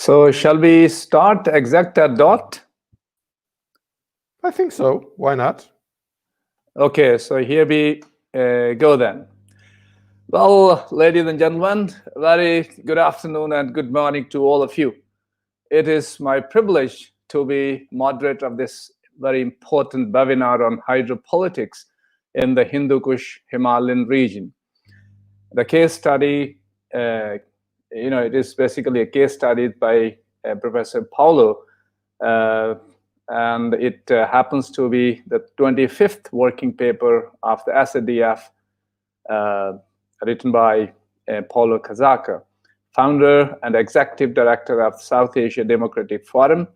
So shall we start exact at dot? I think so. Why not? Okay, so here we go then. Well, ladies and gentlemen, very good afternoon and good morning to all of you. It is my privilege to be moderator of this very important webinar on hydropolitics in the Hindu-Kush-Himalayan region. The case study, it is basically a case study by Professor Paulo, and it happens to be the 25th working paper of the SADF written by Paulo Casaca, founder and executive director of South Asia Democratic Forum.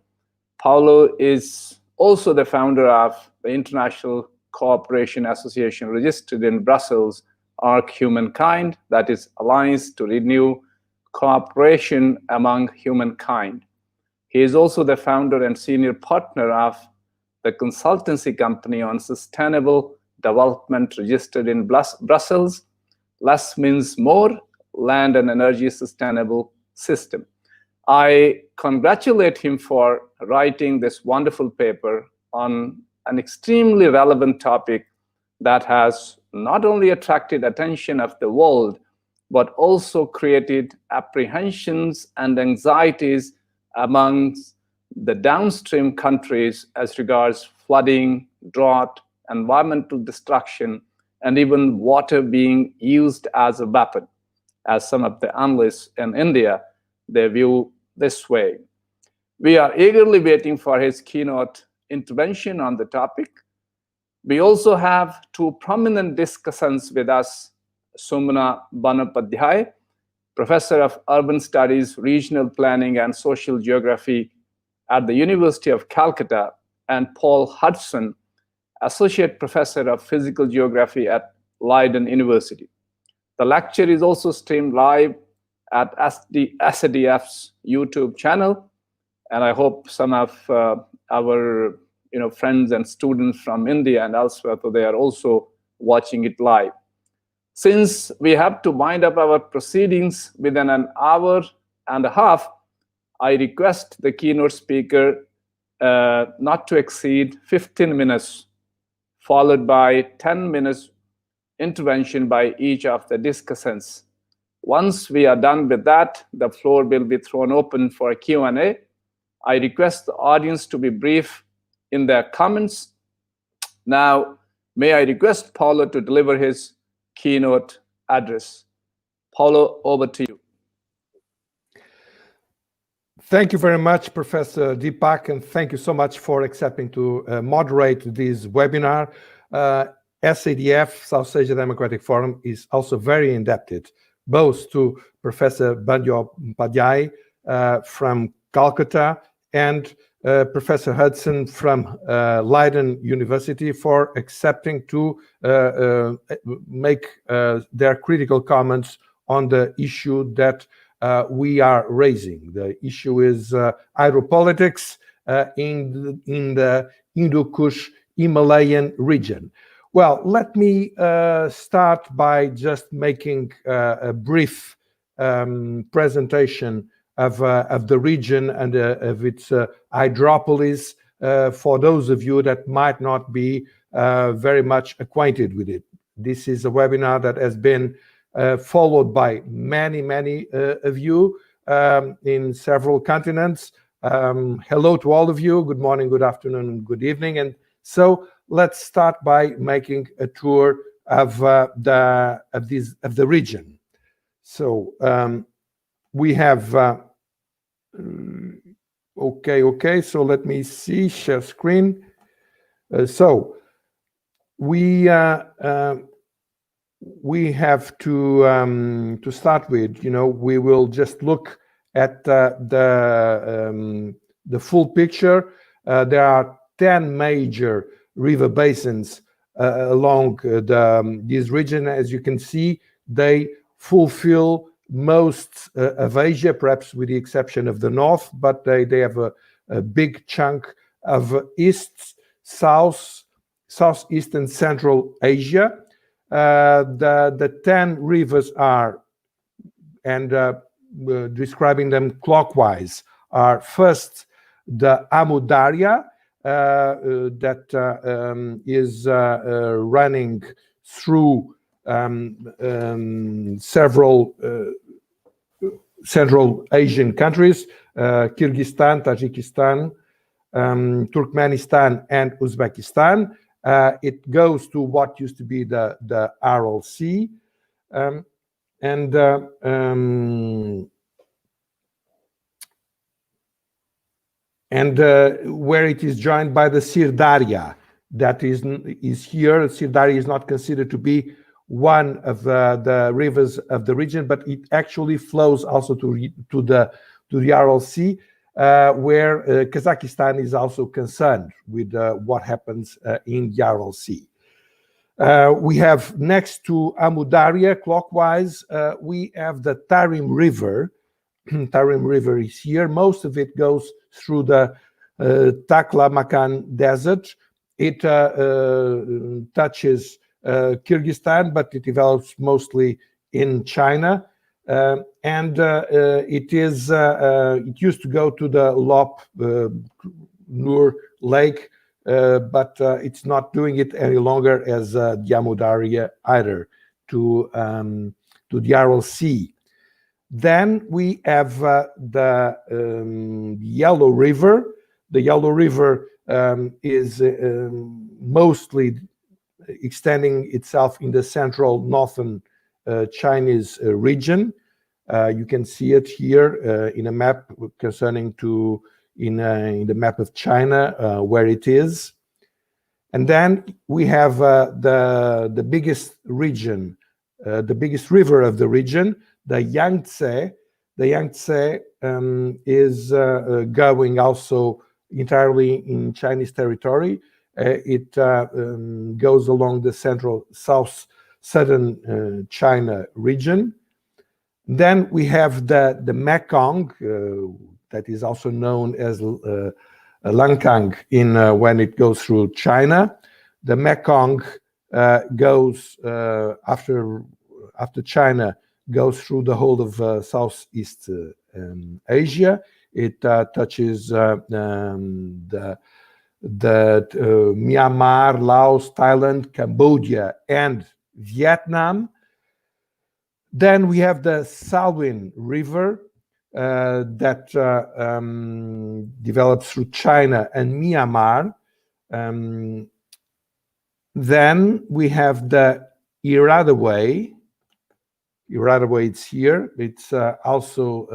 Paulo is also the founder of the International Cooperation Association registered in Brussels, ARC Humankind, that is Alliance to Renew Cooperation Among Humankind. He is also the founder and senior partner of the consultancy company on sustainable development registered in Brussels, Less Means More, Land and Energy Sustainable System. I congratulate him for writing this wonderful paper on an extremely relevant topic that has not only attracted attention of the world, but also created apprehensions and anxieties amongst the downstream countries as regards flooding, drought, environmental destruction, and even water being used as a weapon, as some of the analysts in India, they view this way. We are eagerly waiting for his keynote intervention on the topic. We also have two prominent discussants with us, Sumana Bandapadhyay, Professor of Urban Studies, Regional Planning and Social Geography at the University of Calcutta, and Paul Hudson, Associate Professor of Physical Geography at Leiden University. The lecture is also streamed live at SADF's YouTube channel, and I hope some of our friends and students from India and elsewhere, so they are also watching it live. Since we have to wind up our proceedings within an hour and a half, I request the keynote speaker not to exceed 15 minutes, followed by 10 minutes intervention by each of the discussants. Once we are done with that, the floor will be thrown open for a Q&A. I request the audience to be brief in their comments. Now, may I request Paulo to deliver his keynote address. Paulo, over to you. Thank you very much, Professor Deepak, and thank you so much for accepting to moderate this webinar. SADF, South Asia Democratic Forum, is also very indebted both to Professor Bandapadhyay from Calcutta and Professor Hudson from Leiden University for accepting to make their critical comments on the issue that we are raising. The issue is hydropolitics in the Hindu-Kush-Himalayan region. Well, let me start by just making a brief presentation of the region and of its hydropolis for those of you that might not be very much acquainted with it. This is a webinar that has been followed by many of you in several continents. Hello to all of you. Good morning, good afternoon, and good evening. And so let's start by making a tour of the region. So we have okay. So let me see, share screen. So we have to start with, we will just look at the full picture. There are 10 major river basins along this region. As you can see, they fulfill most of Asia, perhaps with the exception of the north, but they have a big chunk of east, south, southeast, and central Asia. The 10 rivers are, and describing them clockwise, are first the Amu Darya that is running through several Central Asian countries, Kyrgyzstan, Tajikistan, Turkmenistan, and Uzbekistan. It goes to what used to be the Aral Sea, and where it is joined by the Sirdarya, that is here. Sirdarya is not considered to be one of the rivers of the region, but it actually flows also to the Aral Sea, where Kazakhstan is also concerned with what happens in the Aral Sea. We have next to Amu Darya, clockwise, we have the Tarim River. Tarim River is here. Most of it goes through the Taklamakan Desert. It touches Kyrgyzstan, but it develops mostly in China. And it used to go to the Lop Nur Lake, but it's not doing it any longer as the Amu Darya either to the Aral Sea. Then we have the Yellow River. The Yellow River is mostly extending itself in the central northern Chinese region. You can see it here in a map concerning to in the map of China where it is. And then we have the biggest region, the biggest river of the region, the Yangtze. The Yangtze is going also entirely in Chinese territory. It goes along the central southern China region. Then we have the Mekong, that is also known as Langkang when it goes through China. The Mekong goes after China, goes through the whole of Southeast Asia. It touches the Myanmar, Laos, Thailand, Cambodia, and Vietnam. Then we have the Salween River that develops through China and Myanmar. Then we have the Iradaway. Iradaway, it's here. It's also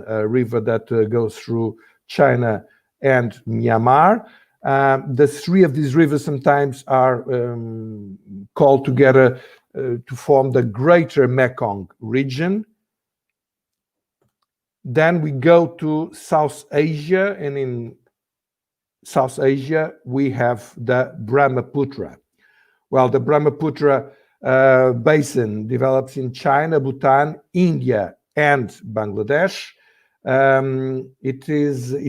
a river that goes through China and Myanmar. The three of these rivers sometimes are called together to form the Greater Mekong region. Then we go to South Asia, and in South Asia we have the Brahmaputra. Well, the Brahmaputra basin develops in China, Bhutan, India, and Bangladesh. It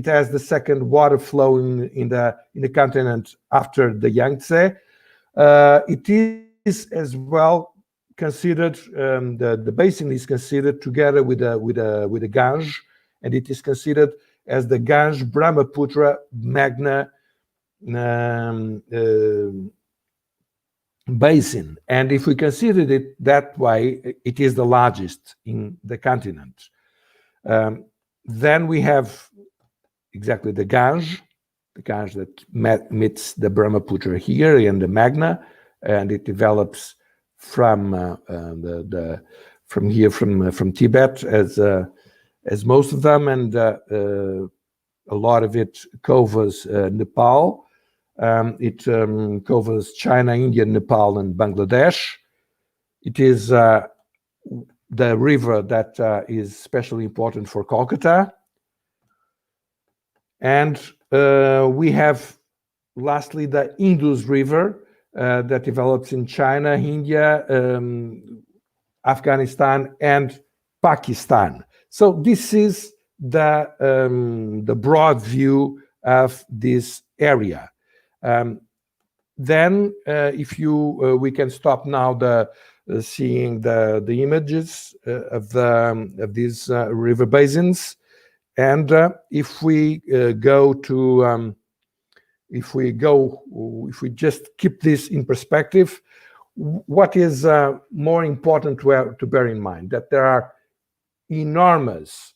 has the second water flow in the continent after the Yangtze. It is as well considered, the basin is considered together with the Ganges, and it is considered as the Ganges Brahmaputra Magna basin. And if we consider it that way, it is the largest in the continent. Then we have exactly the Ganges that meets the Brahmaputra here in the Magna, and it develops from Tibet as most of them, and a lot of it covers Nepal. It covers China, India, Nepal, and Bangladesh. It is the river that is especially important for Kolkata. And we have, lastly, the Indus River that develops in China, India, Afghanistan, and Pakistan. So this is the broad view of this area. Then, if we can stop now seeing the images of these river basins, And if we just keep this in perspective, what is more important to bear in mind? That there are enormous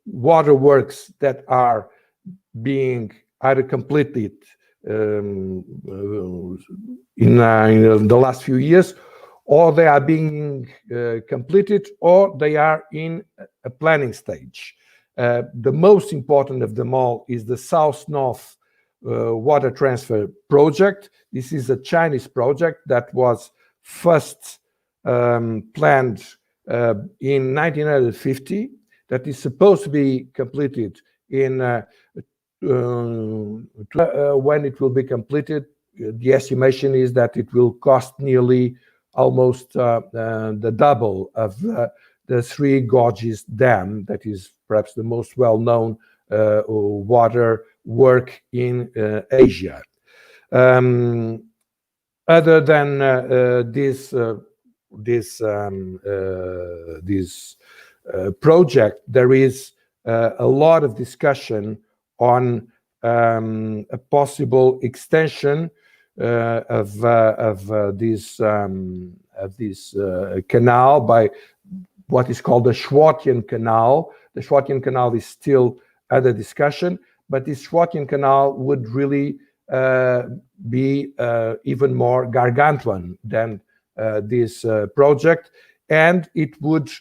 waterworks that are being either completed in the last few years, or they are being completed, or they are in a planning stage. The most important of them all is the South-North water transfer project. This is a Chinese project that was first planned in 1950, that is supposed to be completed in when it will be completed. The estimation is that it will cost nearly almost the double of the Three Gorges Dam, that is perhaps the most well-known water work in Asia. Other than this project, there is a lot of discussion on a possible extension of this canal by what is called the Schwartian Canal. The Schwartian Canal is still under discussion, but this Schwartian Canal would really be even more gargantuan than this project, and it would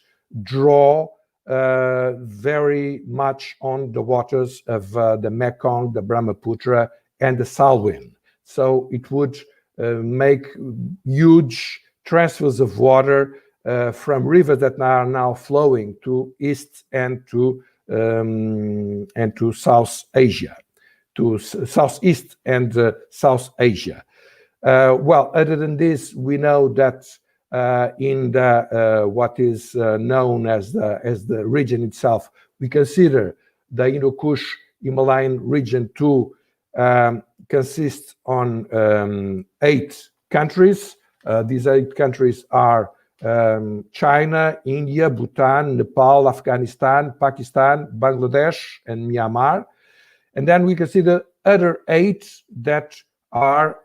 draw very much on the waters of the Mekong, the Brahmaputra, and the Salween. So it would make huge transfers of water from rivers that are now flowing to East and to South Asia, to Southeast and South Asia. Well, other than this, we know that in the what is known as the region itself, we consider the Hindu-Kush-Himalayan region to consist on 8 countries. These 8 countries are China, India, Bhutan, Nepal, Afghanistan, Pakistan, Bangladesh, and Myanmar. And then we consider other 8 that are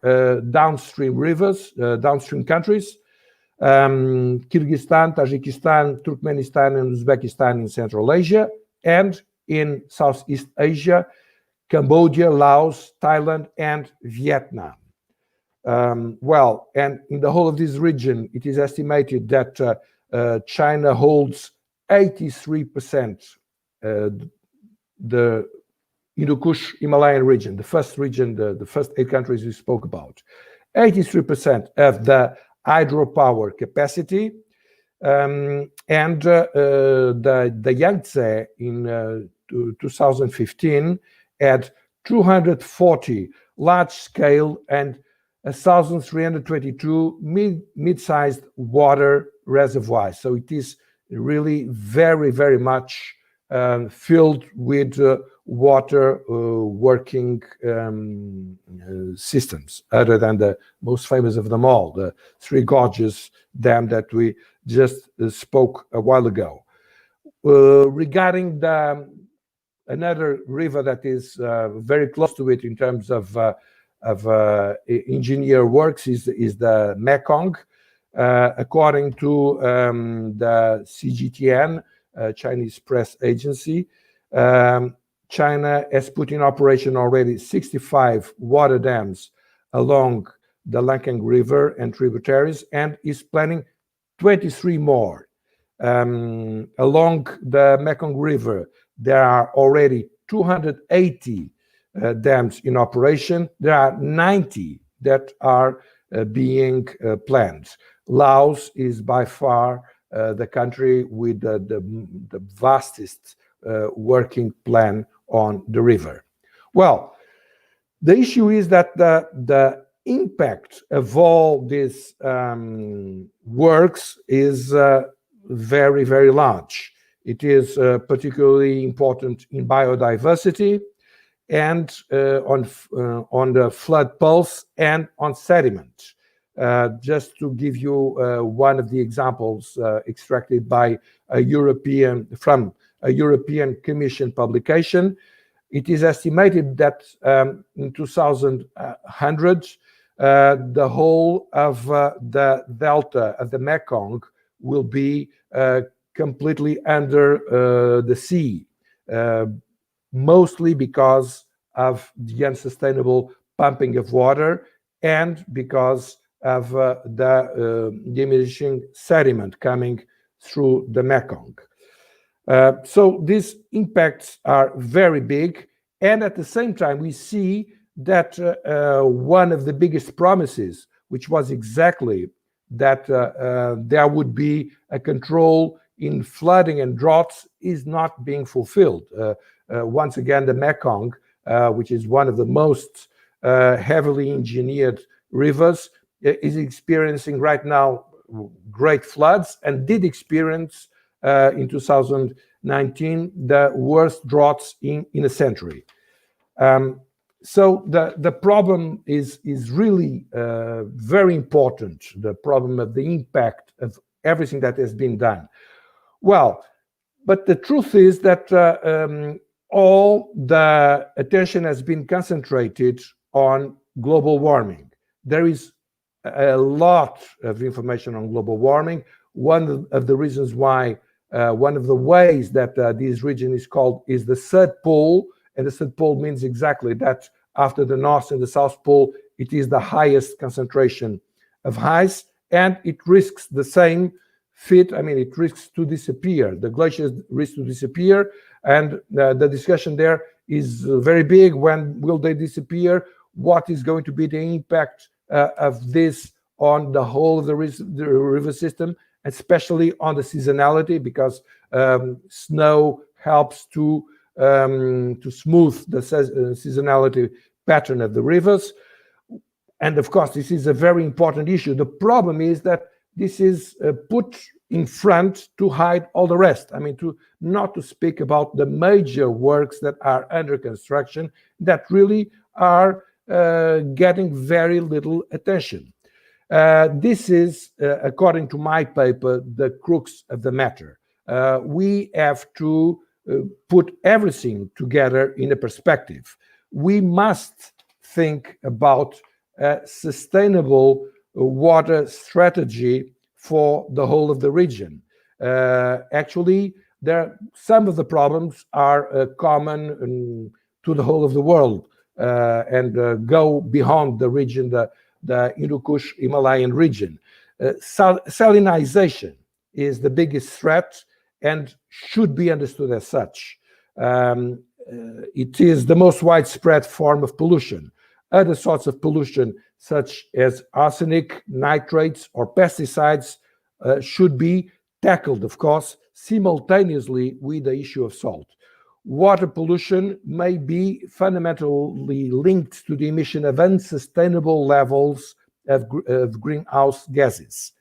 downstream rivers, downstream countries. Kyrgyzstan, Tajikistan, Turkmenistan, and Uzbekistan in Central Asia, and in Southeast Asia, Cambodia, Laos, Thailand, and Vietnam. Well, and in the whole of this region, it is estimated that China holds 83%, the Hindu-Kush-Himalayan region, the first region, the first 8 countries we spoke about, 83% of the hydropower capacity, and the Yangtze in 2015 had 240 large-scale and 1,322 mid-sized water reservoirs. So it is really very, very much filled with water working systems, other than the most famous of them all, the Three Gorges Dam that we just spoke a while ago. Regarding another river that is very close to it in terms of engineer works is the Mekong. According to the CGTN, Chinese press agency, China has put in operation already 65 water dams along the Lancang River and tributaries, and is planning 23 more. Along the Mekong River, there are already 280 dams in operation. There are 90 that are being planned. Laos is by far the country with the vastest working plan on the river. Well, the issue is that the impact of all these works is very, very large. It is particularly important in biodiversity and on the flood pulse and on sediment. Just to give you one of the examples extracted by from a European Commission publication. It is estimated that in 2100, the whole of the delta of the Mekong will be completely under the sea, mostly because of the unsustainable pumping of water and because of the diminishing sediment coming through the Mekong. So these impacts are very big, and at the same time we see that one of the biggest promises, which was exactly that there would be a control in flooding and droughts, is not being fulfilled. Once again, the Mekong, which is one of the most heavily engineered rivers, is experiencing right now great floods, and did experience in 2019 the worst droughts in a century. So the problem is really very important, the problem of the impact of everything that has been done. Well, but the truth is that all the attention has been concentrated on global warming. There is a lot of information on global warming. One of the reasons why, one of the ways that this region is called is the third pole, and the third pole means exactly that after the North and the South Pole, it is the highest concentration of ice, and it risks the same fate. I mean, it risks to disappear. The glaciers risk to disappear, and the discussion there is very big. When will they disappear? What is going to be the impact of this on the whole of the river system, especially on the seasonality, because snow helps to smooth the seasonality pattern of the rivers. And of course, this is a very important issue. The problem is that this is put in front to hide all the rest. I mean, not to speak about the major works that are under construction that really are getting very little attention. This is, according to my paper, the crux of the matter. We have to put everything together in a perspective. We must think about a sustainable water strategy for the whole of the region. Actually, some of the problems are common to the whole of the world and go beyond the region, the Hindu-Kush-Himalayan region. Salinization is the biggest threat and should be understood as such. It is the most widespread form of pollution. Other sorts of pollution, such as arsenic, nitrates, or pesticides, should be tackled, of course, simultaneously with the issue of salt. Water pollution may be fundamentally linked to the emission of unsustainable levels of greenhouse gases.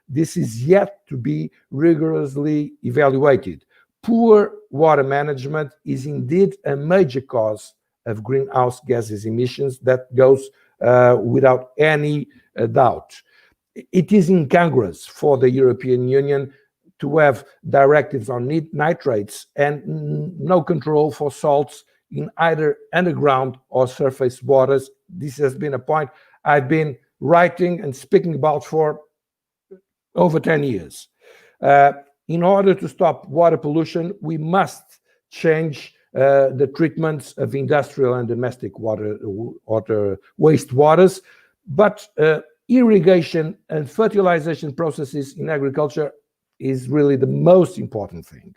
This is yet to be rigorously evaluated. Poor water management is indeed a major cause of greenhouse gases emissions that goes without any doubt. It is incongruous for the European Union to have directives on nitrates and no control for salts in either underground or surface waters. This has been a point I've been writing and speaking about for over 10 years. In order to stop water pollution, we must change the treatments of industrial and domestic water wastewaters, but irrigation and fertilization processes in agriculture is really the most important thing.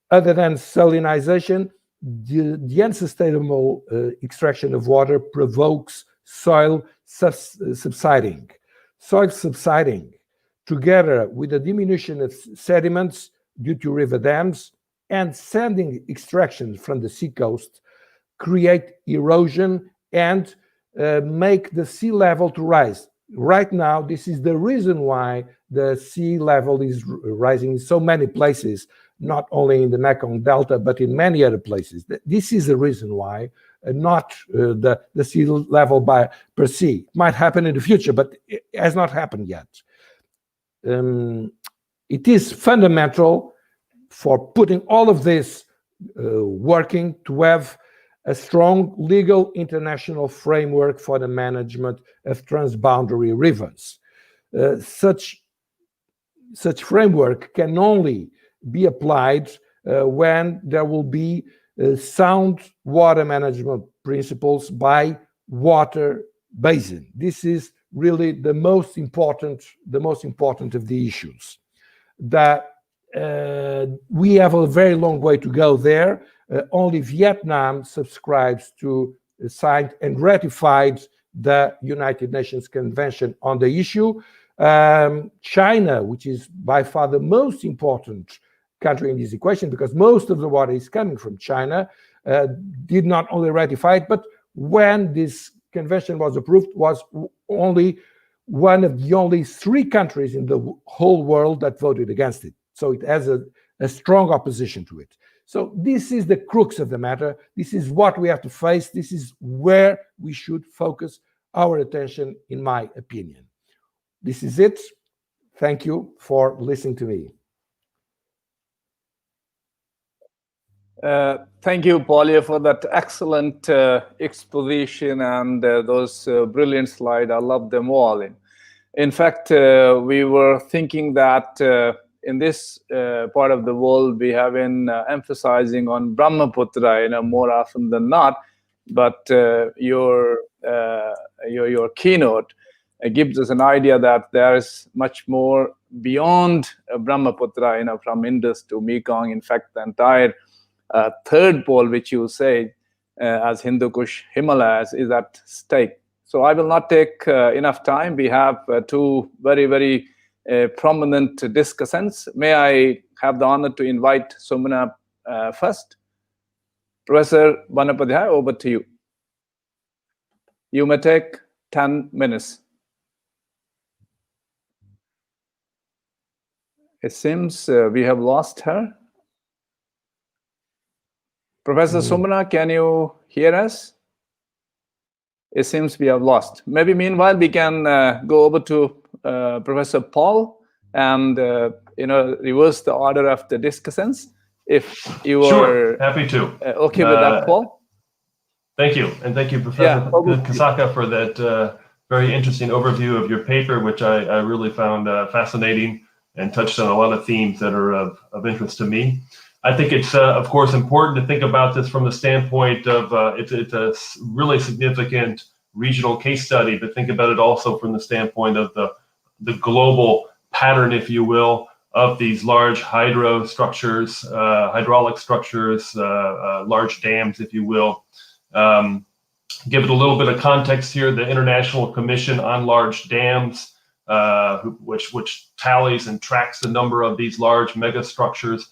Other than salinization, the unsustainable extraction of water provokes soil subsiding. Soil subsiding, together with the diminution of sediments due to river dams and sanding extraction from the seacoast, create erosion and make the sea level to rise. Right now, this is the reason why the sea level is rising in so many places, not only in the Mekong Delta, but in many other places. This is the reason why, not the sea level per se. It might happen in the future, but it has not happened yet. It is fundamental for putting all of this working to have a strong legal international framework for the management of transboundary rivers. Such framework can only be applied when there will be sound water management principles by water basin. This is really the most important of the issues. That we have a very long way to go there. Only Vietnam subscribes to, signed and ratified the United Nations Convention on the issue. China, which is by far the most important country in this equation, because most of the water is coming from China, did not only ratify it, but when this convention was approved, was only one of the only 3 countries in the whole world that voted against it. So it has a strong opposition to it. So this is the crux of the matter. This is what we have to face. This is where we should focus our attention, in my opinion. This is it. Thank you for listening to me. Thank you, Paulo, for that excellent exposition and those brilliant slides. I love them all. In fact, we were thinking that in this part of the world, we have been emphasizing on Brahmaputra, more often than not. But your keynote gives us an idea that there is much more beyond Brahmaputra, from Indus to Mekong. In fact, the entire third pole, which you say as Hindu-Kush-Himalayas, is at stake. So I will not take enough time. We have 2 very, very prominent discussants. May I have the honor to invite Sumana first? Professor Bandyopadhyay, over to you. You may take 10 minutes. It seems we have lost her. Professor Sumana, can you hear us? It seems we have lost. Maybe meanwhile we can go over to Professor Paul and reverse the order of the discussants. If you Sure, are happy to. Okay with that, Paul? Thank you, and thank you, Professor Kasaka, for that very interesting overview of your paper, which I really found fascinating and touched on a lot of themes that are of interest to me. I think it's, of course, important to think about this from the standpoint of it's a really significant regional case study, but think about it also from the standpoint of the global pattern, if you will, of these large hydro structures, hydraulic structures, large dams, if you will. Give it a little bit of context here. The International Commission on Large Dams, which tallies and tracks the number of these large mega structures,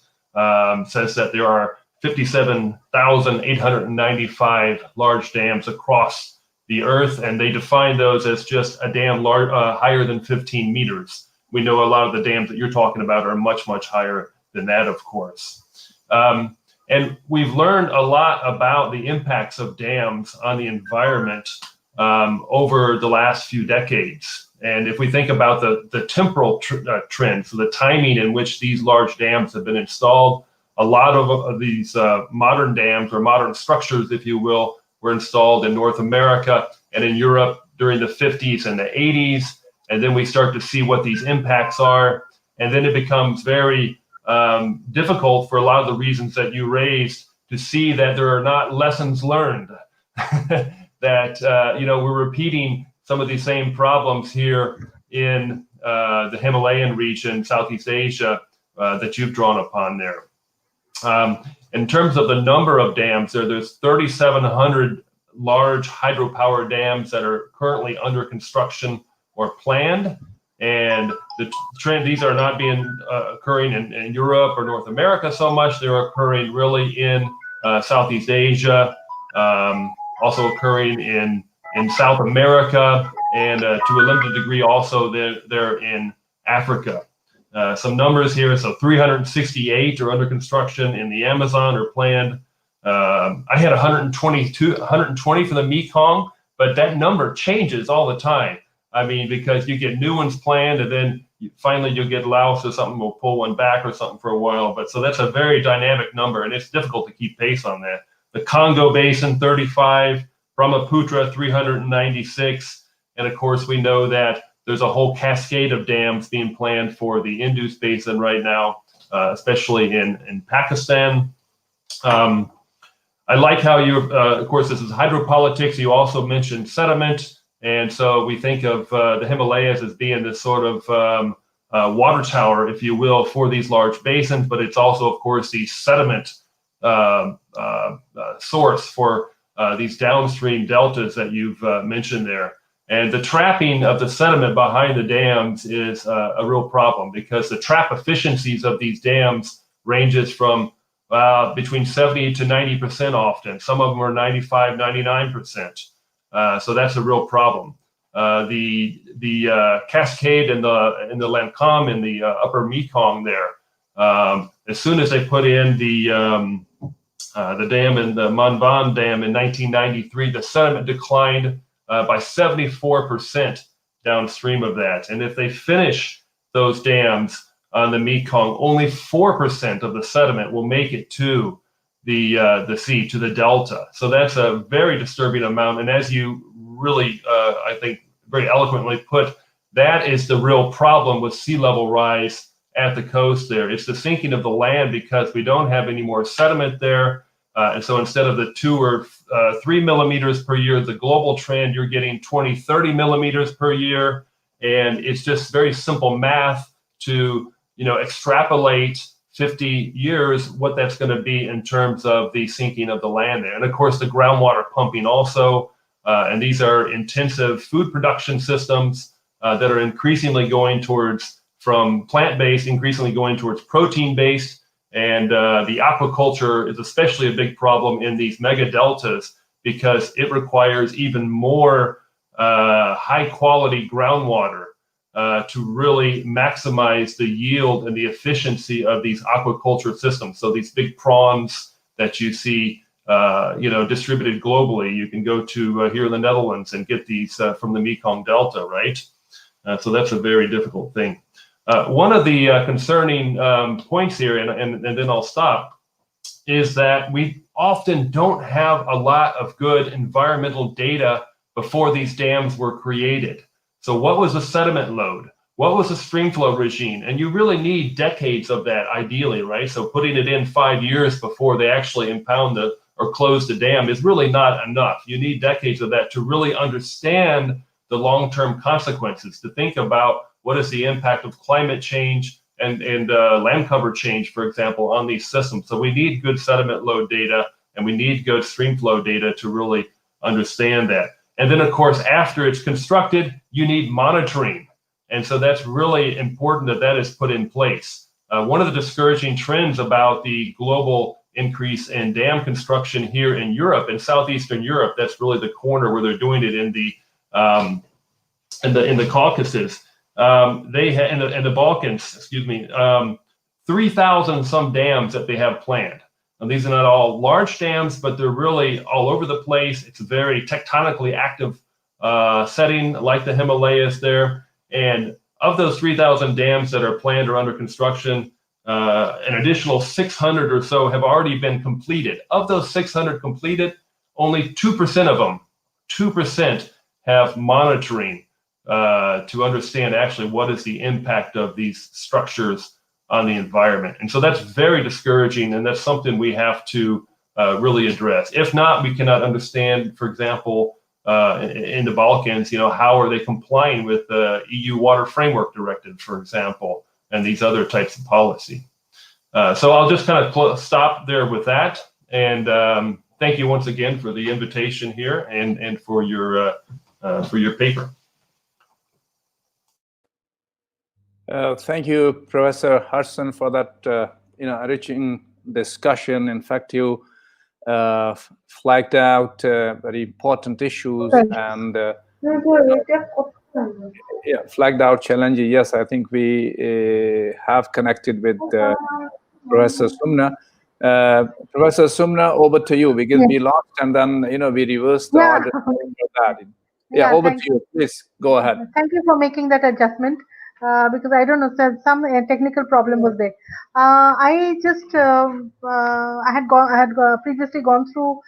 says that there are 57,895 large dams across the earth, and they define those as just a dam higher than 15 meters. We know a lot of the dams that you're talking about are much, much higher than that, of course. And we've learned a lot about the impacts of dams on the environment over the last few decades. And if we think about the temporal trend, so the timing in which these large dams have been installed, a lot of these modern dams or modern structures, if you will, were installed in North America and in Europe during the 50s and the 80s. And then we start to see what these impacts are. And then it becomes very difficult for a lot of the reasons that you raised to see that there are not lessons learned, that we're repeating some of these same problems here in the Himalayan region, Southeast Asia, that you've drawn upon there. In terms of the number of dams, there's 3,700 large hydropower dams that are currently under construction or planned. And the trend, these are not being occurring in Europe or North America so much. They're occurring really in Southeast Asia, also occurring in South America, and to a limited degree also they're in Africa. Some numbers here, so 368 are under construction in the Amazon or planned. I had 120 for the Mekong, but that number changes all the time. I mean, because you get new ones planned, and then finally you'll get Laos or something will pull one back or something for a while. But so that's a very dynamic number, and it's difficult to keep pace on that. The Congo Basin, 35, Brahmaputra, 396. And of course, we know that there's a whole cascade of dams being planned for the Indus Basin right now, especially in Pakistan. I like how you, of course, this is hydropolitics. You also mentioned sediment. And so we think of the Himalayas as being this sort of water tower, if you will, for these large basins. But it's also, of course, the sediment source for these downstream deltas that you've mentioned there. And the trapping of the sediment behind the dams is a real problem, because the trap efficiencies of these dams ranges from between 70 to 90% often. Some of them are 95, 99%. So that's a real problem. The cascade in the Lancome in the upper Mekong there, as soon as they put in the dam in the Manvan Dam in 1993, the sediment declined by 74% downstream of that. And if they finish those dams on the Mekong, only 4% of the sediment will make it to the sea, to the delta. So that's a very disturbing amount. And as you really, I think, very eloquently put, that is the real problem with sea level rise at the coast there. It's the sinking of the land, because we don't have any more sediment there. And so instead of the 2 or 3 millimeters per year, the global trend, you're getting 20, 30 millimeters per year. And it's just very simple math to, extrapolate 50 years, what that's going to be in terms of the sinking of the land there. And of course, the groundwater pumping also. And these are intensive food production systems that are increasingly going towards, from plant-based, increasingly going towards protein-based. And the aquaculture is especially a big problem in these mega deltas, because it requires even more high-quality groundwater to really maximize the yield and the efficiency of these aquaculture systems. So these big prawns that you see, distributed globally, you can go to here in the Netherlands and get these from the Mekong Delta, right? So that's a very difficult thing. One of the concerning points here, and then I'll stop, is that we often don't have a lot of good environmental data before these dams were created. So what was the sediment load? What was the stream flow regime? And you really need decades of that, ideally, right? So putting it in 5 years before they actually impound or close the dam is really not enough. You need decades of that to really understand the long-term consequences, to think about what is the impact of climate change and land cover change, for example, on these systems. So we need good sediment load data, and we need good stream flow data to really understand that. And then, of course, after it's constructed, you need monitoring. And so that's really important that that is put in place. One of the discouraging trends about the global increase in dam construction here in Europe, in southeastern Europe, that's really the corner where they're doing it in the Caucasus. They have in the Balkans, 3,000 some dams that they have planned. And these are not all large dams, but they're really all over the place. It's a very tectonically active setting, like the Himalayas there. And of those 3,000 dams that are planned or under construction, an additional 600 or so have already been completed. Of those 600 completed, only 2% of them, 2% have monitoring to understand actually what is the impact of these structures on the environment. And so that's very discouraging, and that's something we have to really address. If not, we cannot understand, for example, in the Balkans, how are they complying with the EU Water Framework Directive, for example, and these other types of policy. So I'll just kind of stop there with that. And thank you once again for the invitation here and for your paper. Thank you, Professor Hudson, for that enriching discussion. In fact, you flagged out very important issues and flagged out challenges. Yes, I think we have connected with Professor Sumna. Professor Sumna, over to you. We lost, and then we reversed the order of that. Over to you. Please go ahead. Thank you for making that adjustment. because I don't know, some technical problem was there. I had previously gone through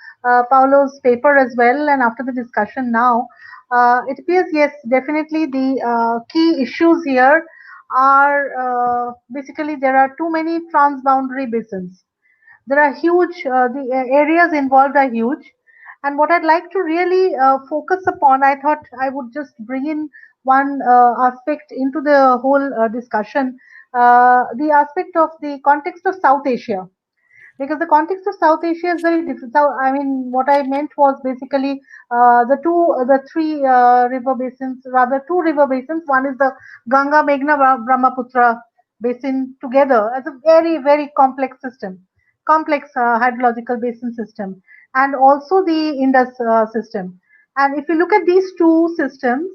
Paulo's paper as well, and after the discussion now, it appears, yes, definitely the key issues here are basically there are too many transboundary basins. There are huge, the areas involved are huge. And what I'd like to really focus upon, I thought I would just bring in one aspect into the whole discussion, the aspect of the context of South Asia, because the context of South Asia is very different. So, I mean, what I meant was basically the three river basins, rather two river basins. One is the Ganga, Meghna, Brahmaputra basin together as a very, very complex system, complex hydrological basin system, and also the Indus system. And if you look at these two systems,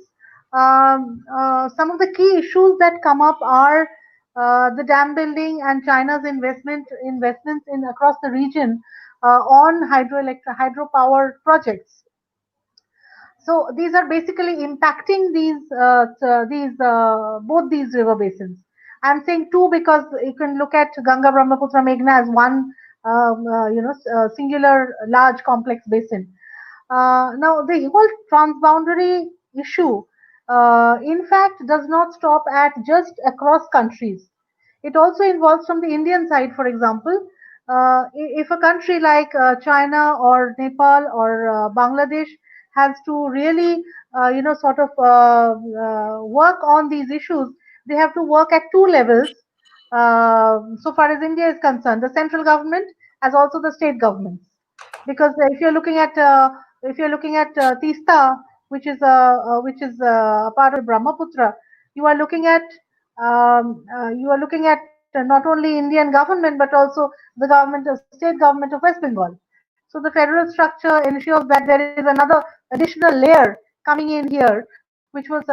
some of the key issues that come up are the dam building and China's investments in across the region on hydropower projects. So these are basically impacting these both these river basins. I'm saying two because you can look at Ganga, Brahmaputra, Meghna as one singular large complex basin. Now, the whole transboundary issue, in fact, does not stop at just across countries. It also involves from the Indian side, for example, if a country like China or Nepal or Bangladesh has to really, sort of work on these issues, they have to work at two levels. So far as India is concerned, the central government as also the state governments, because if you're looking at Tista, which is a part of Brahmaputra, you are looking at not only Indian government but also the state government of West Bengal. So the federal structure ensures that there is another additional layer coming in here, which was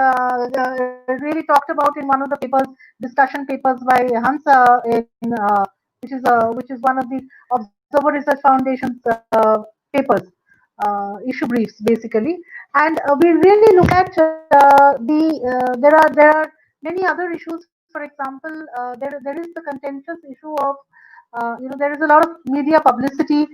really talked about in one of the papers, discussion papers by Hansa in which is one of the Observer Research Foundation's papers, issue briefs basically. And we really look at there are many other issues. For example, there is the contentious issue of there is a lot of media publicity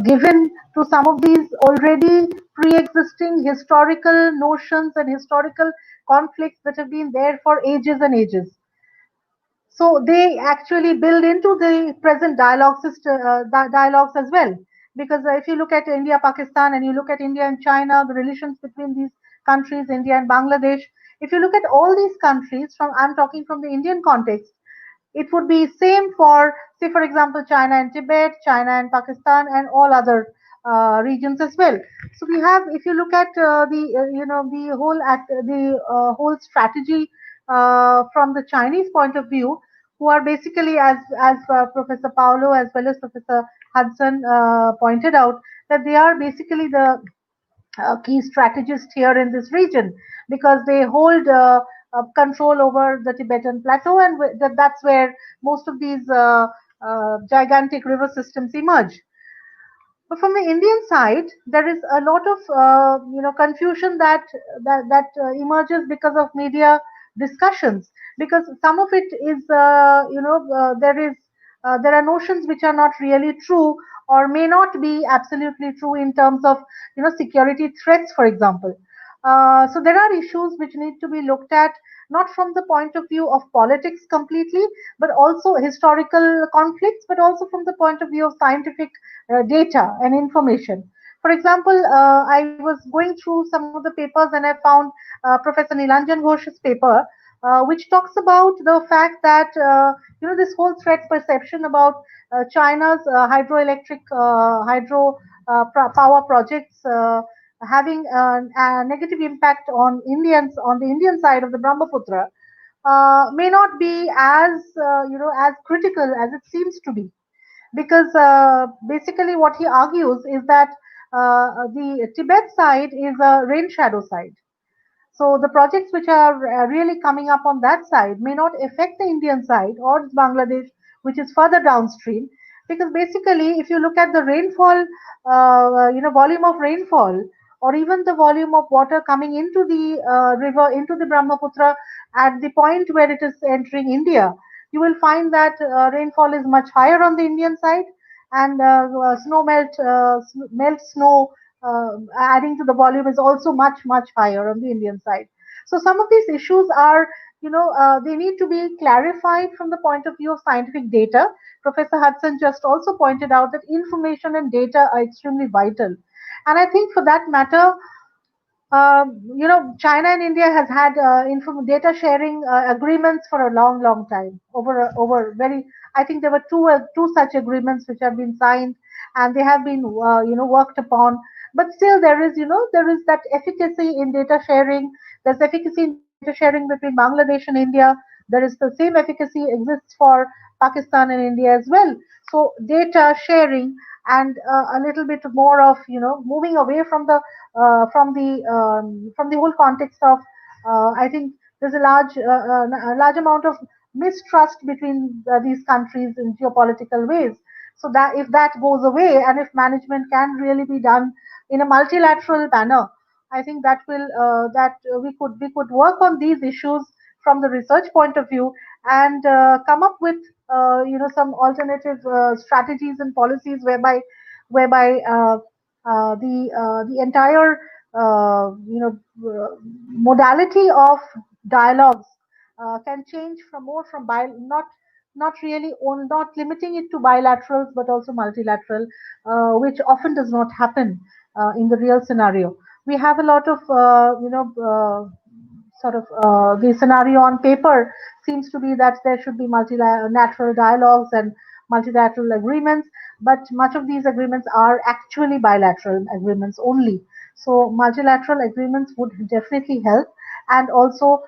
given to some of these already pre-existing historical notions and historical conflicts that have been there for ages and ages. So they actually build into the present dialogue system, dialogues as well. Because if you look at India, Pakistan, and you look at India and China, the relations between these countries, India and Bangladesh, if you look at all these countries, I'm talking from the Indian context, it would be same for, say, for example, China and Tibet, China and Pakistan, and all other regions as well. So we have, if you look at the whole strategy from the Chinese point of view, who are basically, as Professor Paulo as well as Professor Hudson pointed out, that they are basically the key strategists here in this region because they hold control over the Tibetan plateau, and that's where most of these gigantic river systems emerge. But from the Indian side, there is a lot of confusion that emerges because of media discussions. Because some of it is there are notions which are not really true or may not be absolutely true in terms of security threats, for example. So there are issues which need to be looked at not from the point of view of politics completely, but also historical conflicts, but also from the point of view of scientific data and information. For example, I was going through some of the papers and I found Professor Nilanjan Ghosh's paper, which talks about the fact that this whole threat perception about China's hydroelectric power projects having a negative impact on Indians on the Indian side of the Brahmaputra may not be as as critical as it seems to be, because basically what he argues is that the Tibet side is a rain shadow side. So the projects which are really coming up on that side may not affect the Indian side or Bangladesh, which is further downstream, because basically if you look at the rainfall, volume of rainfall or even the volume of water coming into the river, into the Brahmaputra at the point where it is entering India, you will find that rainfall is much higher on the Indian side, and melt snow adding to the volume is also much higher on the Indian side. So some of these issues are, they need to be clarified from the point of view of scientific data. Professor Hudson just also pointed out that information and data are extremely vital. And I think for that matter, China and India has had data sharing agreements for a long time. I think there were two such agreements which have been signed, and they have been, worked upon. But still, there is that efficacy in data sharing. There's efficacy in data sharing between Bangladesh and India. There is the same efficacy exists for Pakistan and India as well. So data sharing and a little bit more of, moving away from the whole context of, I think there's a large amount of mistrust between these countries in geopolitical ways. So that if that goes away, and if management can really be done in a multilateral manner, I think that we could work on these issues from the research point of view, and come up with some alternative strategies and policies whereby the entire modality of dialogues can change from more from not really not limiting it to bilaterals, but also multilateral, which often does not happen in the real scenario. We have a lot of sort of the scenario on paper seems to be that there should be multilateral dialogues and multilateral agreements, but much of these agreements are actually bilateral agreements only. So multilateral agreements would definitely help, and also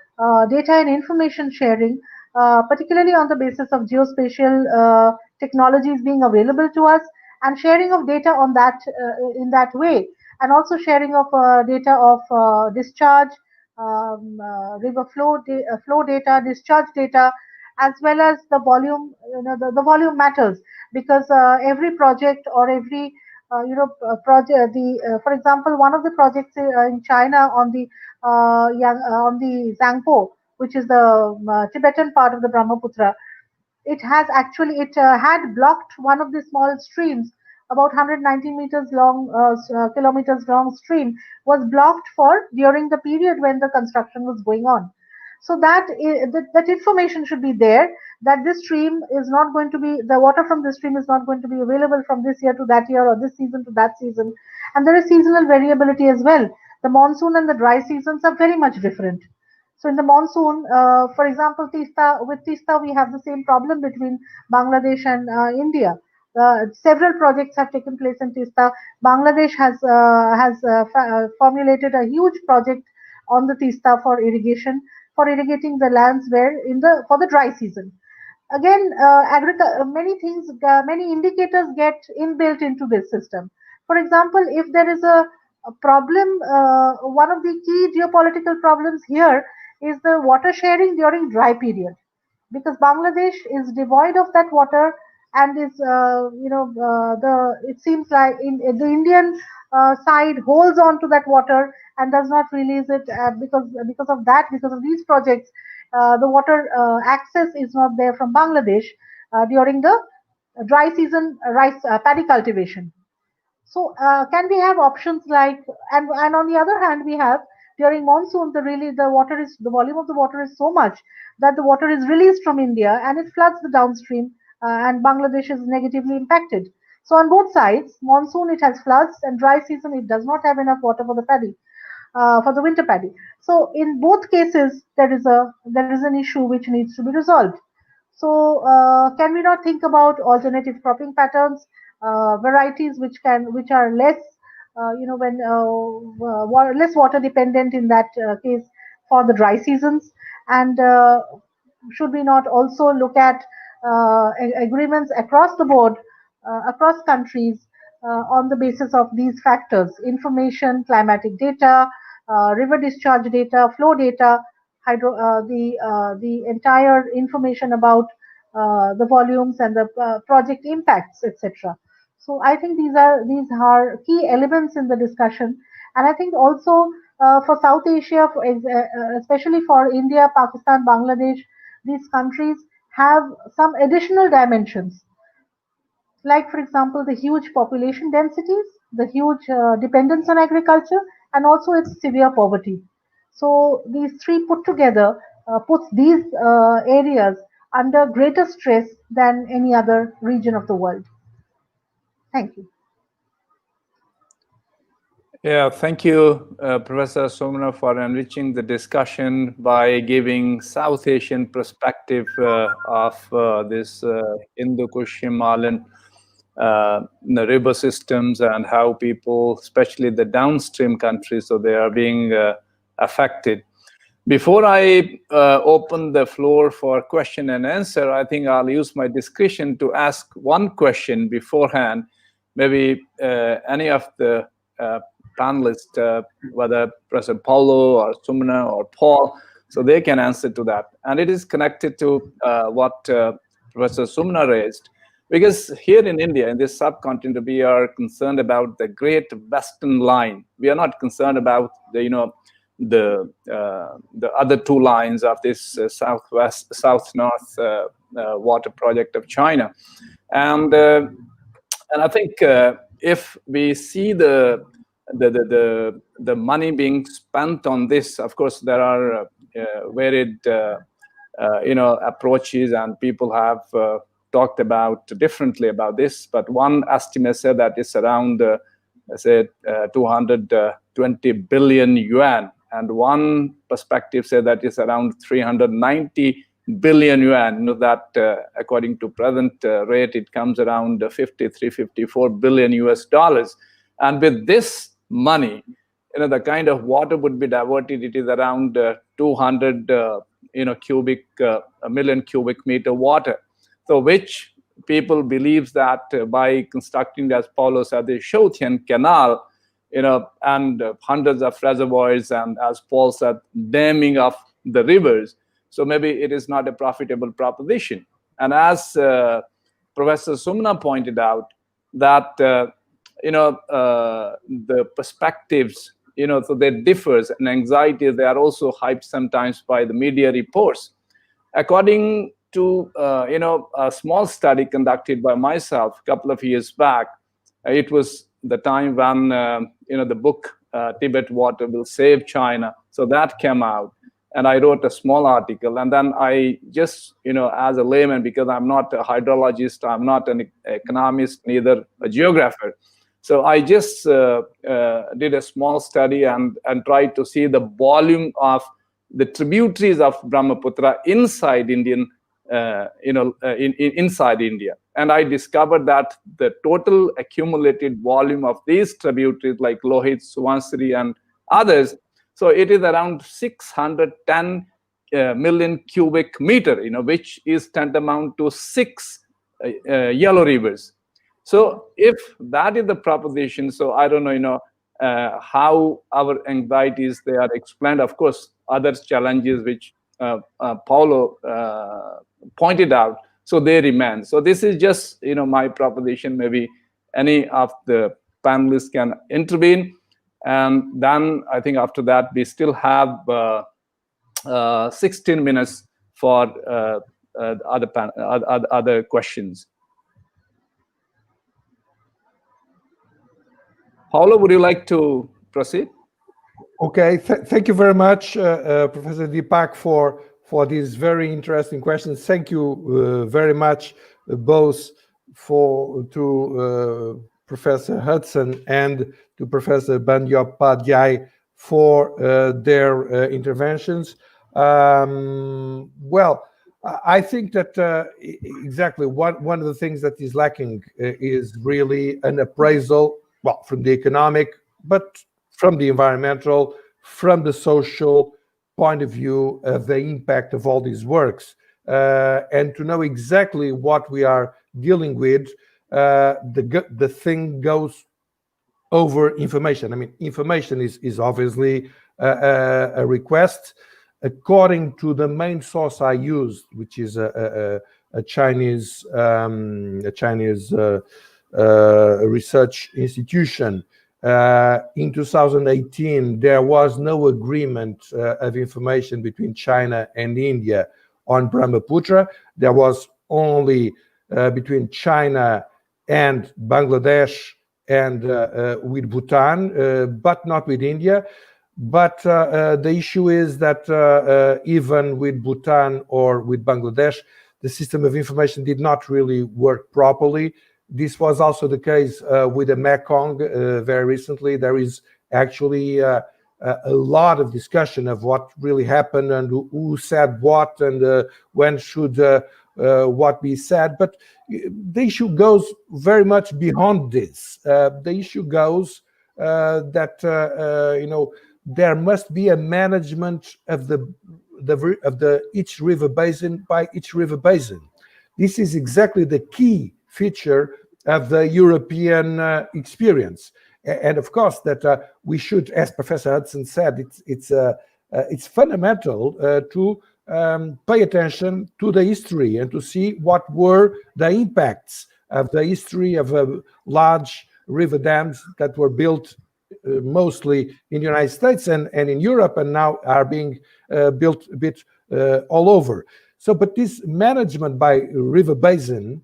data and information sharing, particularly on the basis of geospatial technologies being available to us, and sharing of data on that in that way, and also sharing of data of discharge, river flow data, discharge data, as well as the volume. The volume matters, because every project or every project, for example, one of the projects in China on the Zangpo, which is the Tibetan part of the Brahmaputra, it had blocked one of the small streams, about 190 meters long, kilometers long stream, was blocked for during the period when the construction was going on. So that information should be there, that this stream is not going to be, the water from this stream is not going to be available from this year to that year, or this season to that season. And there is seasonal variability as well. The monsoon and the dry seasons are very much different. So in the monsoon, for example, Tista, we have the same problem between Bangladesh and India. Several projects have taken place in Tista. Bangladesh has formulated a huge project on the Tista for irrigation, for irrigating the lands where for the dry season. Again, many indicators get inbuilt into this system. For example, if there is a problem, one of the key geopolitical problems here is the water sharing during dry period, because Bangladesh is devoid of that water, and is it seems like the Indian side holds on to that water and does not release it, because of these projects, the water access is not there from Bangladesh during the dry season rice paddy cultivation. So can we have options like, and on the other hand, we have during monsoon, the volume of the water is so much that the water is released from India and it floods the downstream, and Bangladesh is negatively impacted. So on both sides, monsoon it has floods, and dry season it does not have enough water for the paddy, for the winter paddy. So in both cases, there is an issue which needs to be resolved. So can we not think about alternative cropping patterns, varieties which are less, less water dependent in that case for the dry seasons? And should we not also look at agreements across the board, across countries, on the basis of these factors: information, climatic data, river discharge data, flow data, the entire information about the volumes and the project impacts, etc. So I think these are key elements in the discussion, And I think also for South Asia, especially for India, Pakistan, Bangladesh, these countries have some additional dimensions, like, for example, the huge population densities, the huge dependence on agriculture, and also its severe poverty. So these three put together puts these areas under greater stress than any other region of the world. Thank you. Yeah, thank you, Professor Somna, for enriching the discussion by giving South Asian perspective of this Hindu-Kush-Himalayan the river systems and how people, especially the downstream countries, so they are being affected. Before I open the floor for question and answer, I think I'll use my discretion to ask one question beforehand. Maybe any of the panelists, whether Professor Paulo or Sumna or Paul, so they can answer to that. And it is connected to what Professor Sumna raised. Because here in India, in this subcontinent, we are concerned about the Great Western Line. We are not concerned about the other two lines of this south-north water project of China, and I think if we see the money being spent on this, of course there are varied approaches, and people have talked about differently about this. But one estimate said that it's around, say, 220 billion yuan. And one perspective said that it's around 390 billion yuan. That according to present rate, it comes around 54 billion US dollars. And with this money, the kind of water would be diverted. It is around 200 million cubic meter water. So which people believes that by constructing, as Paulo said, the Shoutian Canal, and hundreds of reservoirs, and as Paul said, damming of the rivers. So maybe it is not a profitable proposition. And as Professor Sumna pointed out, that the perspectives, so they differs, and anxieties, they are also hyped sometimes by the media reports. According to a small study conducted by myself a couple of years back, it was the time when the book Tibet Water Will Save China, so that came out, and I wrote a small article. And then I just, as a layman, because I'm not a hydrologist, I'm not an economist, neither a geographer, so I just did a small study and tried to see the volume of the tributaries of Brahmaputra inside Indian inside India. And I discovered that the total accumulated volume of these tributaries like Lohit, Subansiri, and others, so it is around 610 million cubic meter, which is tantamount to 6 yellow rivers. So if that is the proposition, so I don't know, how our anxieties, they are explained. Of course, other challenges which Paulo pointed out, so they remain. So this is just my proposition. Maybe any of the panelists can intervene, and then I think after that we still have 16 minutes for other questions. Paulo, would you like to proceed? Okay, thank you very much, Professor Deepak, for these very interesting questions. Thank you very much, both to Professor Hudson and to Professor Bandyopadhyay for their interventions. Well, I think that exactly one of the things that is lacking is really an appraisal, well, from the economic, but from the environmental, from the social point of view of the impact of all these works, and to know exactly what we are dealing with. The thing goes over information. I mean, information is obviously a request. According to the main source I used, which is a Chinese research institution, In 2018, there was no agreement of information between China and India on Brahmaputra. There was only between China and Bangladesh and with Bhutan, but not with India. But the issue is that even with Bhutan or with Bangladesh, the system of information did not really work properly. This was also the case with the Mekong very recently. There is actually a lot of discussion of what really happened and who said what and when should what be said. But the issue goes very much beyond this. The issue goes that you know, there must be a management of the each river basin by each river basin. This is exactly the key feature of the European experience, and of course that we should, as Professor Hudson said, it's fundamental to pay attention to the history and to see what were the impacts of the history of large river dams that were built mostly in the United States and in Europe, and now are being built a bit all over. So, but this management by river basin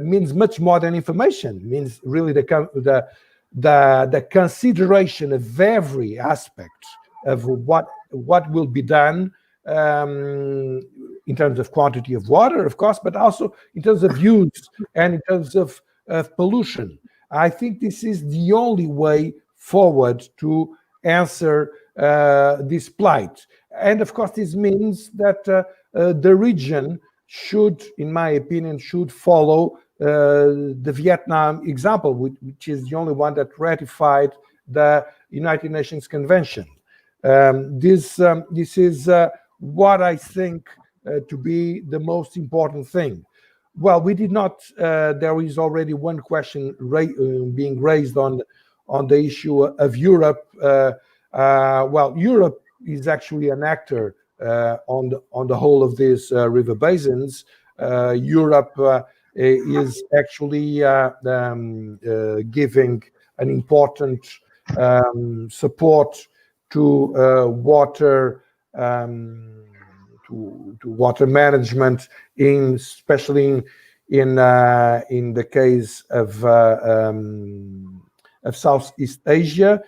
means much more than information. It means really the consideration of every aspect of what will be done in terms of quantity of water, of course, but also in terms of use and in terms of pollution. I think this is the only way forward to answer this plight. And of course, this means that the region should, in my opinion, should follow the Vietnam example, which is the only one that ratified the United Nations Convention. This is what I think to be the most important thing. Well, we did not, there is already one question being raised on the issue of Europe. Well, Europe is actually an actor on the whole of these river basins. Europe is actually giving an important support to water water management, especially in the case of Southeast Asia,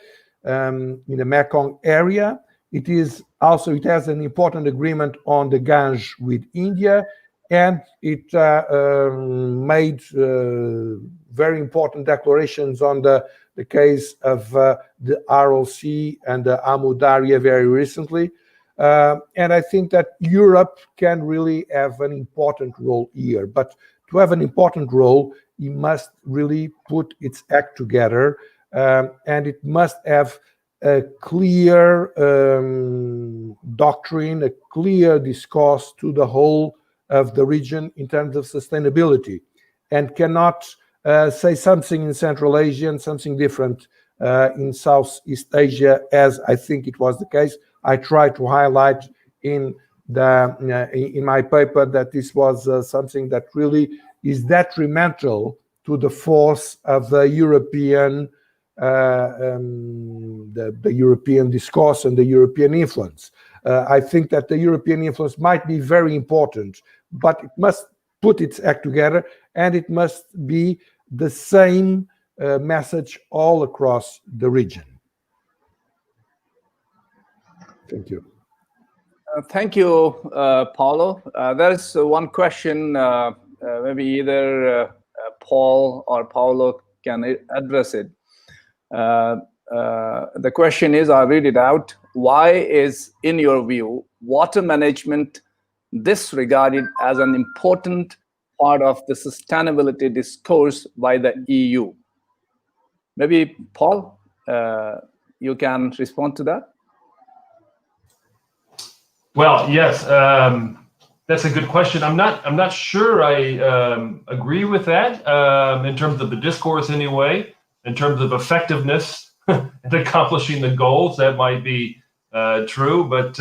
in the Mekong area. It has an important agreement on the Ganges with India, and it made very important declarations on the case of the RLC and the Amu Darya very recently. And I think that Europe can really have an important role here. But to have an important role, it must really put its act together, and it must have a clear doctrine, a clear discourse to the whole of the region in terms of sustainability, and cannot say something in Central Asia and something different in Southeast Asia, as I think it was the case. I tried to highlight in my paper that this was something that really is detrimental to the force of the European the European discourse and the European influence. I think that the European influence might be very important, but it must put its act together, and it must be the same message all across the region. Thank you. Thank you, Paulo. There is one question, maybe either Paul or Paulo can address it. The question is, I'll read it out. Why is, in your view, water management disregarded as an important part of the sustainability discourse by the EU? Maybe, Paul, you can respond to that. Well, yes, that's a good question. I'm not sure I agree with that in terms of the discourse anyway. In terms of effectiveness and accomplishing the goals, that might be true. But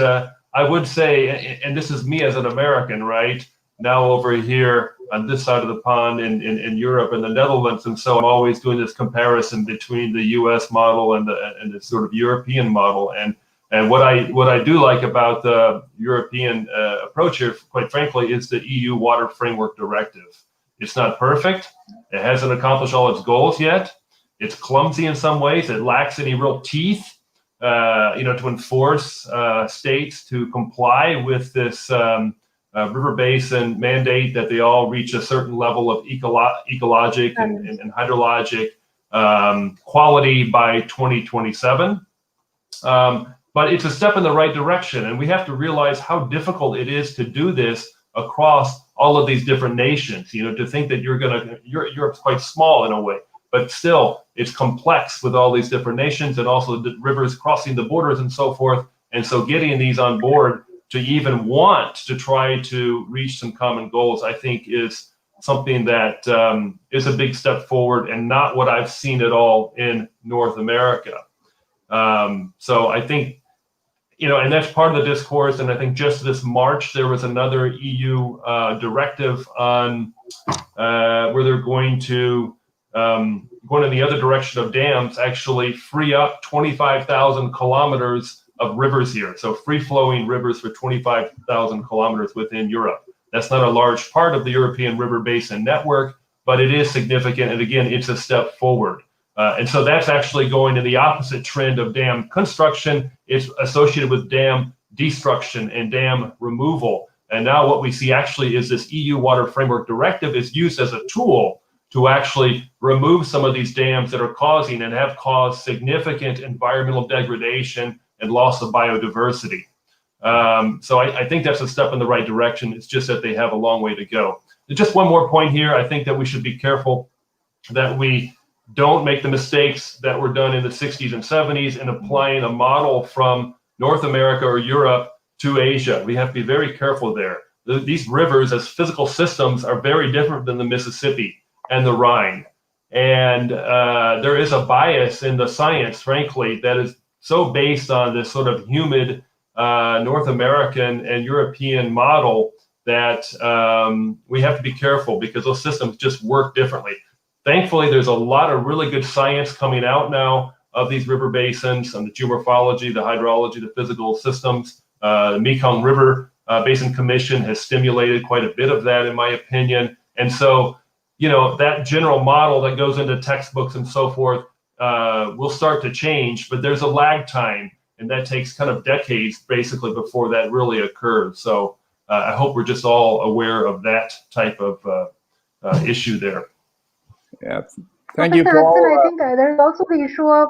I would say, and this is me as an American, right? Now over here on this side of the pond in Europe and the Netherlands. And so I'm always doing this comparison between the US model and the sort of European model. And what I do like about the European approach here, quite frankly, is the EU Water Framework Directive. It's not perfect. It hasn't accomplished all its goals yet. It's clumsy in some ways. It lacks any real teeth, to enforce states to comply with this river basin mandate that they all reach a certain level of ecologic and hydrologic quality by 2027. But it's a step in the right direction, and we have to realize how difficult it is to do this across all of these different nations. To think that Europe's quite small in a way, but still it's complex with all these different nations and also the rivers crossing the borders and so forth. And so getting these on board to even want to try to reach some common goals, I think is something that is a big step forward and not what I've seen at all in North America. So I think, and that's part of the discourse. And I think just this March, there was another EU directive on where they're going to, going in the other direction of dams, actually free up 25,000 kilometers of rivers here. So free-flowing rivers for 25,000 kilometers within Europe. That's not a large part of the European River Basin Network, but it is significant. And again, it's a step forward. And so that's actually going in the opposite trend of dam construction. It's associated with dam destruction and dam removal. And now what we see actually is this EU Water Framework Directive is used as a tool to actually remove some of these dams that are causing and have caused significant environmental degradation and loss of biodiversity. So I think that's a step in the right direction. It's just that they have a long way to go. Just one more point here. I think that we should be careful that we don't make the mistakes that were done in the 60s and 70s in applying a model from North America or Europe to Asia. We have to be very careful there. These rivers as physical systems are very different than the Mississippi and the Rhine. And there is a bias in the science, frankly, that is so based on this sort of humid North American and European model that we have to be careful because those systems just work differently. Thankfully, there's a lot of really good science coming out now of these river basins and the geomorphology, the hydrology, the physical systems. The Mekong River Basin Commission has stimulated quite a bit of that, in my opinion. And so, that general model that goes into textbooks and so forth will start to change, but there's a lag time, and that takes kind of decades basically before that really occurs. So I hope we're just all aware of that type of issue there. Yeah, thank you, Professor Paul. Hudson, I think there is also the issue of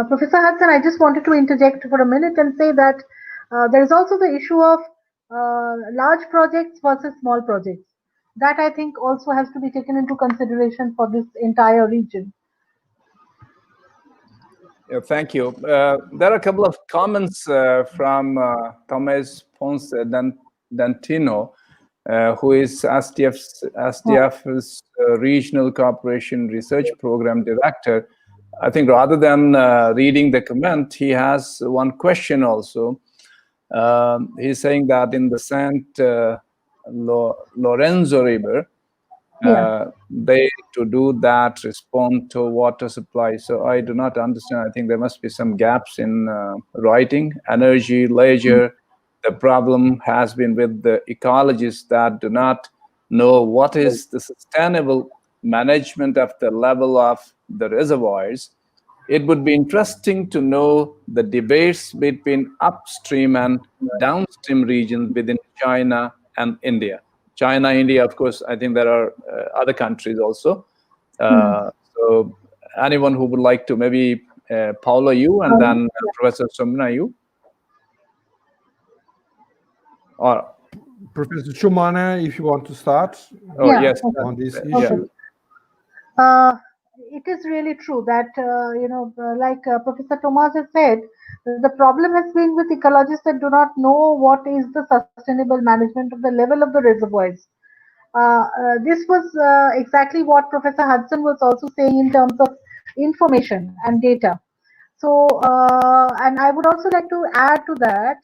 Professor Hudson. I just wanted to interject for a minute and say that there is also the issue of large projects versus small projects. That I think also has to be taken into consideration for this entire region. Yeah, thank you. There are a couple of comments from Tomás Ponce Dantino, who is SDF's Regional Cooperation Research Program Director. I think rather than reading the comment, he has one question also. He's saying that in the St. Lorenzo River, they to do that respond to water supply. So I do not understand. I think there must be some gaps in writing. Energy, leisure. The problem has been with the ecologists that do not know what is the sustainable management of the level of the reservoirs. It would be interesting to know the debates between upstream and downstream regions within China and India. China, India, of course, I think there are other countries also. So anyone who would like to, maybe Paulo, you, and then Professor Somna, you? Or Professor Shumana, if you want to start yes, on this issue. It is really true that, like Professor Thomas has said, the problem has been with ecologists that do not know what is the sustainable management of the level of the reservoirs. This was exactly what Professor Hudson was also saying in terms of information and data. So, and I would also like to add to that,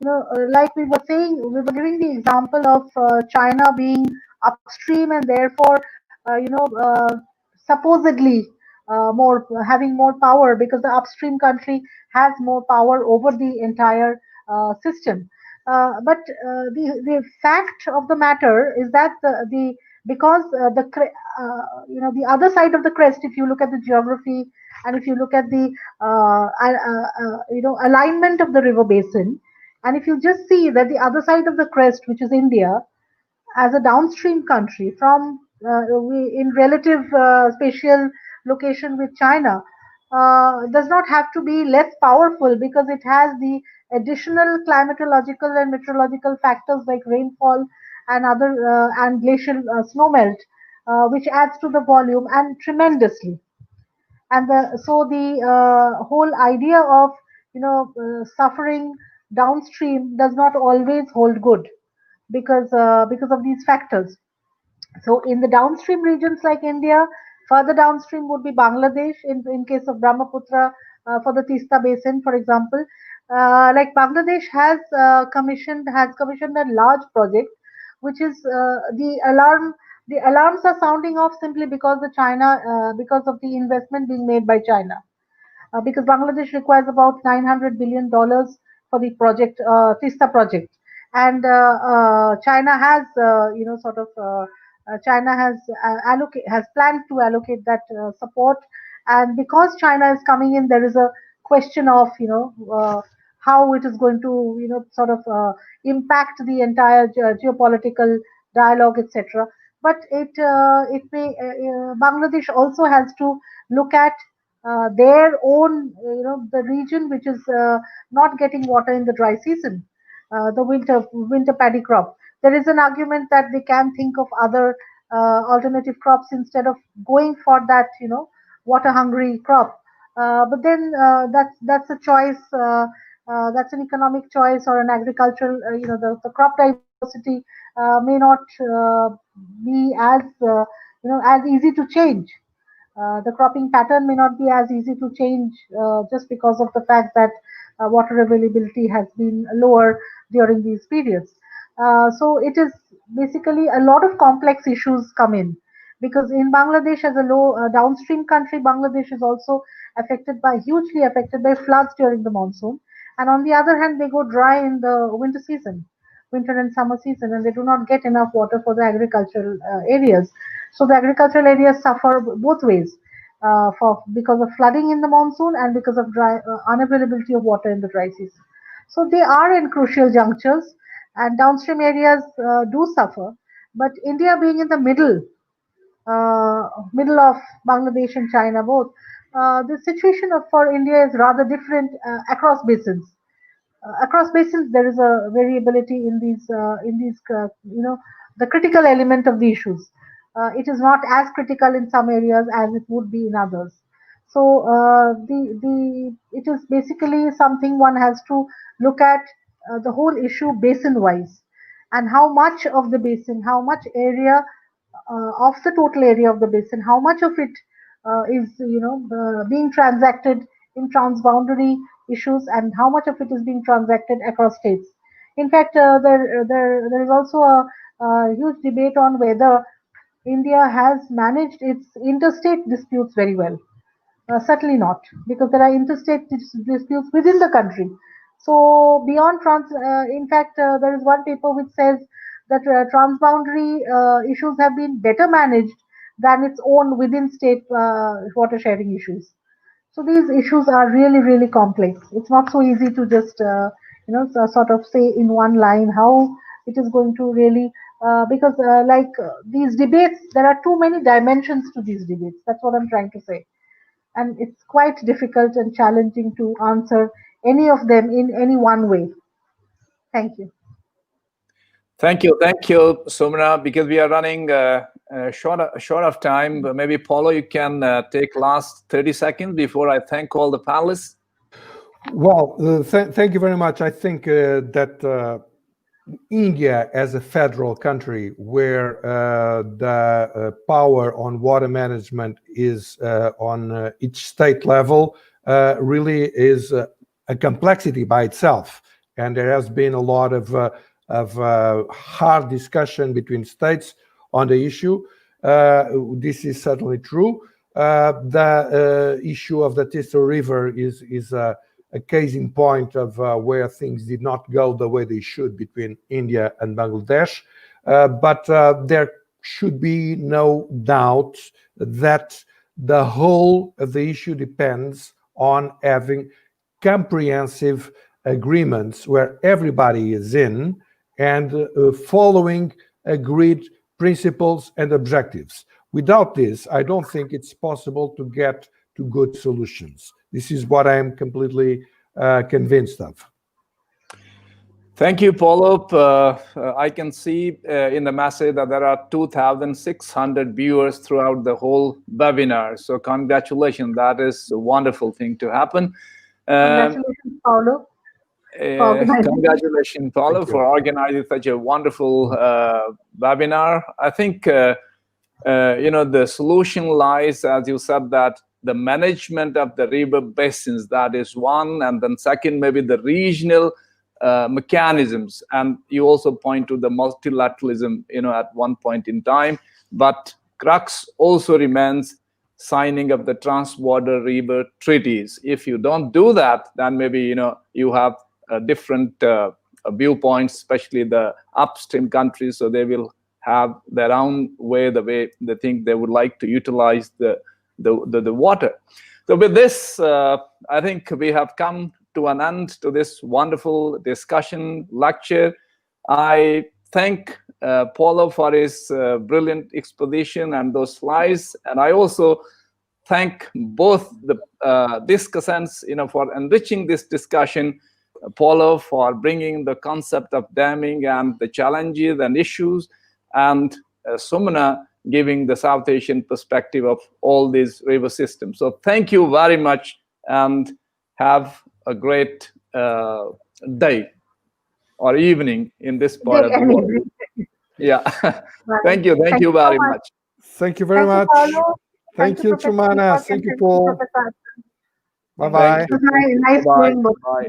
like we were saying, we were giving the example of China being upstream and therefore, supposedly more having more power because the upstream country has more power over the entire system. But the fact of the matter is that the because the other side of the crest, if you look at the geography and if you look at the alignment of the river basin, and if you just see that the other side of the crest, which is India, as a downstream country from in relative spatial location with China, does not have to be less powerful because it has the additional climatological and meteorological factors like rainfall and other and glacial snowmelt, which adds to the volume and tremendously. And the whole idea of suffering downstream does not always hold good because of these factors. So in the downstream regions like India, further downstream would be Bangladesh in case of Brahmaputra, for the Tista Basin, for example. Like Bangladesh has commissioned a large project, which is the alarm. The alarms are sounding off simply because because of the investment being made by China, because Bangladesh requires about $900 billion for the project, Tista project, and China has, China has planned to allocate that support, and because China is coming in, there is a question of how it is going to impact the entire geopolitical dialogue, etc. But it may Bangladesh also has to look at their own, the region which is not getting water in the dry season, the winter paddy crop. There is an argument that they can think of other alternative crops instead of going for that, water hungry crop. But then that's a choice. That's an economic choice or an agricultural. The crop diversity may not be as as easy to change. The cropping pattern may not be as easy to change just because of the fact that water availability has been lower during these periods. So it is basically a lot of complex issues come in, because in Bangladesh, as a low downstream country, Bangladesh is also hugely affected by floods during the monsoon, and on the other hand, they go dry in the winter and summer season, and they do not get enough water for the agricultural areas. So the agricultural areas suffer both ways, for because of flooding in the monsoon and because of dry unavailability of water in the dry season. So they are in crucial junctures, and downstream areas do suffer. But India being in the middle of Bangladesh and China both, the situation for India is rather different across basins. Across basins, there is a variability in the critical element of the issues. It is not as critical in some areas as it would be in others. So the it is basically something one has to look at the whole issue basin wise, and how much of the basin, how much area of the total area of the basin, how much of it is being transacted in transboundary issues, and how much of it is being transacted across states. In fact, there is also a huge debate on whether India has managed its interstate disputes very well. Certainly not, because there are interstate disputes within the country. So beyond in fact, there is one paper which says that transboundary issues have been better managed than its own within state water sharing issues. So these issues are really, really complex. It's not so easy to just, sort of say in one line how it is going to really, because these debates, there are too many dimensions to these debates. That's what I'm trying to say. And it's quite difficult and challenging to answer any of them in any one way. Thank you. Thank you, Sumna. Because we are running short of time, but maybe Paulo, you can take last 30 seconds before I thank all the panelists. Well, thank you very much. I think that India, as a federal country where the power on water management is on each state level, really is a complexity by itself. and there has been a lot of hard discussion between states on the issue. This is certainly true. The issue of the Tisza River is a case in point of where things did not go the way they should between India and Bangladesh. But there should be no doubt that the whole of the issue depends on having comprehensive agreements where everybody is in and following agreed principles and objectives. Without this, I don't think it's possible to get to good solutions. This is what I am completely convinced of. Thank you, Paulo. I can see in the message that there are 2,600 viewers throughout the whole webinar. So congratulations. That is a wonderful thing to happen. Congratulations, Paulo. Congratulations, Paulo, for organizing such a wonderful webinar. I think, the solution lies, as you said, that the management of the river basins, that is one. And then second, maybe the regional mechanisms. And you also point to the multilateralism, at one point in time. But crux also remains signing of the trans-border river treaties. If you don't do that, then maybe, you have different viewpoints, especially the upstream countries. So they will have their own way, the way they think they would like to utilize the water. So with this, I think we have come to an end to this wonderful discussion lecture. I thank Paulo for his brilliant exposition and those slides, and I also thank both the discussants, for enriching this discussion. Paulo for bringing the concept of damming and the challenges and issues, and Sumana giving the South Asian perspective of all these river systems. So thank you very much, and have a great day or evening in this part of the world. Yeah. Thank you very much. Thank you very much. Thank you, Sumana. Thank you, Paul. Bye-bye. Nice doing both. Bye.